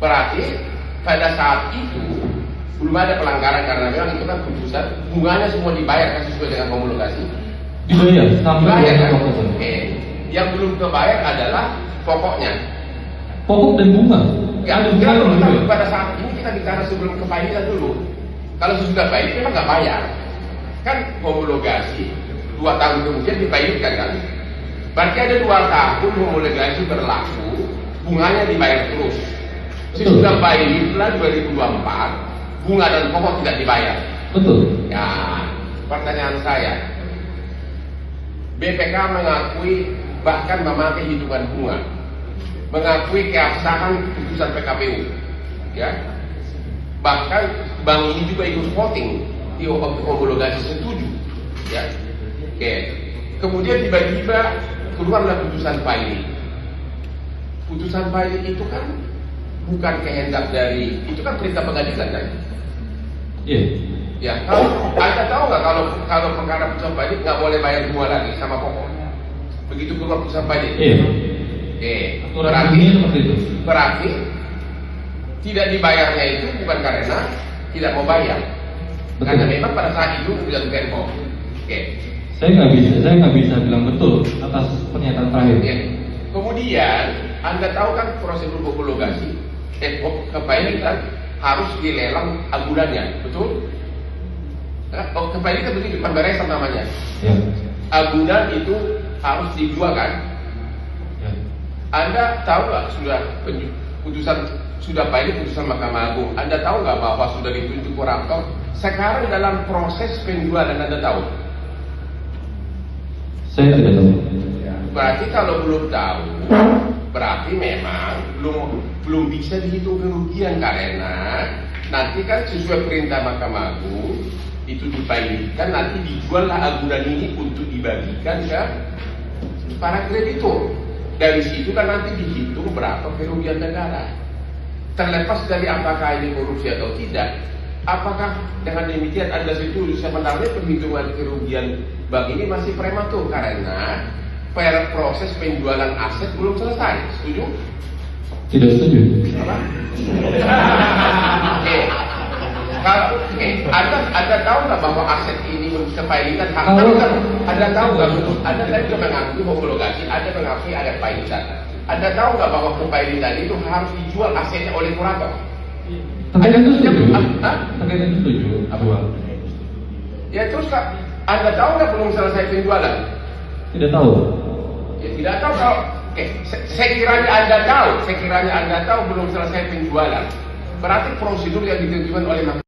Berarti pada saat itu belum ada pelanggaran karena memang itu kan putusan, bunganya semua dibayar kan sesuai dengan homologasi. Dibayar sampai Dibayar kan? kan? Oke. Yang belum kebayar adalah pokoknya. Pokok dan bunga. Ya, pada saat ini kita bicara sebelum kepailitan dulu. Kalau sudah baik memang nggak bayar. Kan homologasi 2 tahun kemudian dipailitkan kan. Berarti ada 2 tahun homologasi berlaku, bunganya dibayar terus. Sudah pailitlah 2024, bunga dan pokok tidak dibayar. Betul. Ya, pertanyaan saya, BPK mengakui bahkan memakai hitungan bunga, mengakui keabsahan putusan PKPU, ya. Bahkan bank ini juga ikut voting di homologasi setuju, ya. Oke. Kemudian tiba-tiba keluarlah putusan pailit. Putusan pailit itu kan bukan kehendak dari, itu kan perintah pengadilan kan? Iya. Ya, kalau Anda tahu nggak kalau perkara putusan pailit nggak boleh bayar bunga lagi sama pokok. Begitu keluar putusan pailit. Iya. Oke. Aturan ini seperti itu. Berarti tidak dibayarnya itu bukan karena tidak mau bayar, Betul. karena memang pada saat itu sudah tempo. Oke. Saya nggak bisa bilang betul atas pernyataan terakhir. Ya. Kemudian Anda tahu kan prosedur homologasi, kepailitan harus dilelang agunannya, betul? Kepailitan begitu, pemberesan namanya. Ya. Agunan itu harus dijual kan? Ya. Anda tahu nggak putusan sudah pailit putusan Mahkamah Agung? Anda tahu nggak bahwa sudah ditunjuk kurator? Sekarang dalam proses penjualan, Anda tahu? Saya tidak tahu. Berarti kalau belum tahu, berarti memang belum bisa dihitung kerugian karena nanti kan sesuai perintah Mahkamah Agung itu dipailitkan, nanti dijuallah agunan ini untuk dibagikan ke para kreditur. Dari situ kan nanti dihitung berapa kerugian negara. Terlepas dari apakah ini korupsi atau tidak, apakah dengan demikian Anda setuju sebenarnya perhitungan kerugian bank ini masih prematur karena proses penjualan aset belum selesai. Setuju? Tidak setuju. Apa? Anda tahu nggak bahwa aset ini kepailitan hak Anda tahu nggak? Anda tadi juga mengakui homologasi, Anda mengakui ada pailitan. Anda tahu nggak bahwa kepailitan itu harus dijual asetnya oleh kurator? Terkait itu setuju. Terkait itu setuju. Apa? Ya terus Kak, Anda tahu nggak belum selesai penjualan? Tidak tahu. Ya tidak tahu kalau sekiranya Anda tahu belum selesai penjualan, berarti prosedur yang ditentukan oleh